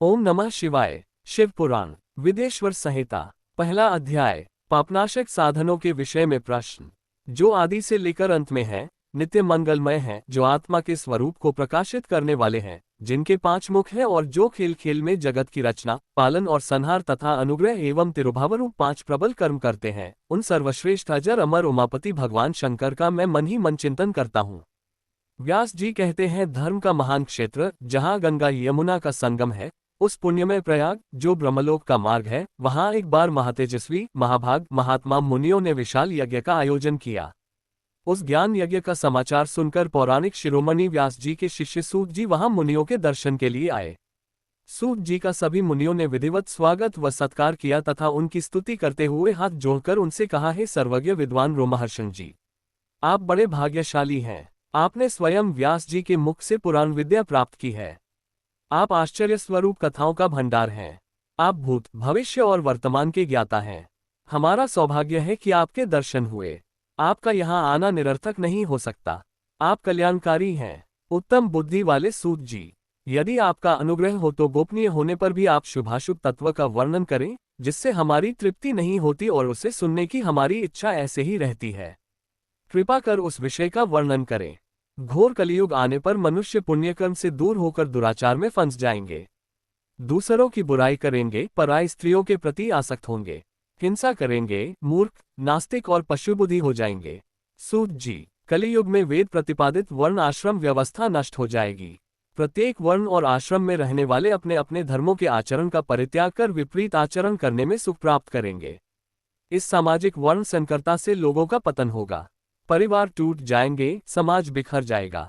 ओम नमः शिवाय। शिव पुराण विदेश्वर संहिता पहला अध्याय पापनाशक साधनों के विषय में प्रश्न। जो आदि से लेकर अंत में है, नित्य मंगलमय है, जो आत्मा के स्वरूप को प्रकाशित करने वाले हैं, जिनके 5 मुख हैं और जो खेल खेल में जगत की रचना, पालन और संहार तथा अनुग्रह एवं तिरुभावरूप 5 प्रबल कर्म करते हैं, उन सर्वश्रेष्ठ अजर अमर उमापति भगवान शंकर का मैं मन ही मन चिंतन करता हूँ। व्यास जी कहते हैं, धर्म का महान क्षेत्र जहाँ गंगा यमुना का संगम है, उस पुण्यमय प्रयाग जो ब्रह्मलोक का मार्ग है, वहां एक बार महातेजस्वी महाभाग महात्मा मुनियों ने विशाल यज्ञ का आयोजन किया। उस ज्ञान यज्ञ का समाचार सुनकर पौराणिक शिरोमणि व्यास जी के शिष्य सूत जी वहां मुनियों के दर्शन के लिए आए। सूत जी का सभी मुनियों ने विधिवत स्वागत व सत्कार किया तथा उनकी स्तुति करते हुए हाथ जोड़कर उनसे कहा, हे सर्वज्ञ विद्वान रोमहर्षण जी, आप बड़े भाग्यशाली हैं। आपने स्वयं व्यास जी के मुख से पुराण विद्या प्राप्त की है। आप आश्चर्य स्वरूप कथाओं का भंडार हैं। आप भूत भविष्य और वर्तमान के ज्ञाता हैं। हमारा सौभाग्य है कि आपके दर्शन हुए। आपका यहाँ आना निरर्थक नहीं हो सकता। आप कल्याणकारी हैं। उत्तम बुद्धि वाले सूत जी, यदि आपका अनुग्रह हो तो गोपनीय होने पर भी आप शुभाशुभ तत्व का वर्णन करें, जिससे हमारी तृप्ति नहीं होती और उसे सुनने की हमारी इच्छा ऐसे ही रहती है। कृपा कर उस विषय का वर्णन करें। घोर कलियुग आने पर मनुष्य पुण्यकर्म से दूर होकर दुराचार में फंस जाएंगे, दूसरों की बुराई करेंगे, पराई स्त्रियों के प्रति आसक्त होंगे, हिंसा करेंगे, मूर्ख नास्तिक और पशुबुद्धि हो जाएंगे। सूत जी, कलियुग में वेद प्रतिपादित वर्ण आश्रम व्यवस्था नष्ट हो जाएगी। प्रत्येक वर्ण और आश्रम में रहने वाले अपने अपने धर्मों के आचरण का परित्याग कर विपरीत आचरण करने में सुख प्राप्त करेंगे। इस सामाजिक वर्ण संकरता से लोगों का पतन होगा, परिवार टूट जाएंगे, समाज बिखर जाएगा।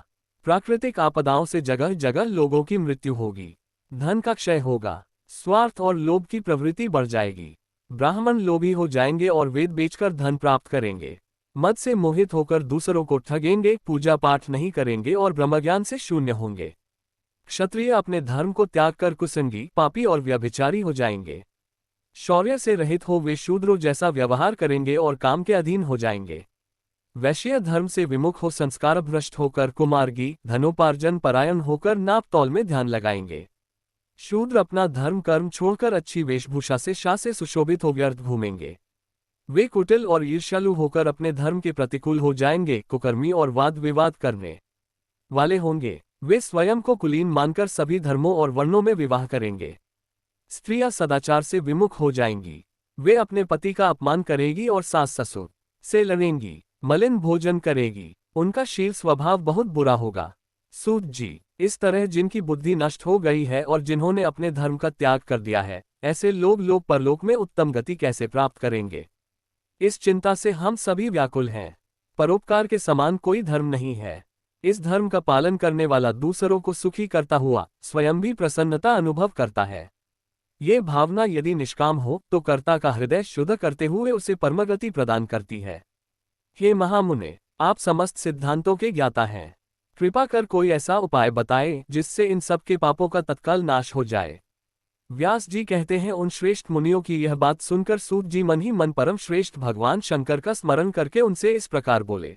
प्राकृतिक आपदाओं से जगह जगह लोगों की मृत्यु होगी, धन का क्षय होगा, स्वार्थ और लोभ की प्रवृत्ति बढ़ जाएगी। ब्राह्मण लोभी हो जाएंगे और वेद बेचकर धन प्राप्त करेंगे। मद से मोहित होकर दूसरों को ठगेंगे, पूजा पाठ नहीं करेंगे और ब्रह्मज्ञान से शून्य होंगे। क्षत्रिय अपने धर्म को त्याग कर कुसंगी, पापी और व्यभिचारी हो जाएंगे। शौर्य से रहित हो वे शूद्रों जैसा व्यवहार करेंगे और काम के अधीन हो जाएंगे। वैश्य धर्म से विमुख हो संस्कार भ्रष्ट होकर कुमार्गी, धनोपार्जन परायण होकर नाप तौल में ध्यान लगाएंगे। शूद्र अपना धर्म कर्म छोड़कर अच्छी वेशभूषा से शाह से सुशोभित हो व्यर्थ घूमेंगे। वे कुटिल और ईर्ष्यालु होकर अपने धर्म के प्रतिकूल हो जाएंगे, कुकर्मी और वाद विवाद करने वाले होंगे। वे स्वयं को कुलीन मानकर सभी धर्मों और वर्णों में विवाह करेंगे। स्त्रियां सदाचार से विमुख हो जाएंगी। वे अपने पति का अपमान करेगी और सास ससुर से लड़ेंगी, मलिन भोजन करेगी। उनका शील स्वभाव बहुत बुरा होगा। सूत जी, इस तरह जिनकी बुद्धि नष्ट हो गई है और जिन्होंने अपने धर्म का त्याग कर दिया है, ऐसे लोग लोक परलोक में उत्तम गति कैसे प्राप्त करेंगे? इस चिंता से हम सभी व्याकुल हैं। परोपकार के समान कोई धर्म नहीं है। इस धर्म का पालन करने वाला दूसरों को सुखी करता हुआ स्वयं भी प्रसन्नता अनुभव करता है। ये भावना यदि निष्काम हो तो कर्ता का हृदय शुद्ध करते हुए उसे परमगति प्रदान करती है। हे महामुने, आप समस्त सिद्धांतों के ज्ञाता हैं। कृपा कर कोई ऐसा उपाय बताएं जिससे इन सब के पापों का तत्काल नाश हो जाए। व्यास जी कहते हैं, उन श्रेष्ठ मुनियों की यह बात सुनकर सूत जी मन ही मन परम श्रेष्ठ भगवान शंकर का स्मरण करके उनसे इस प्रकार बोले।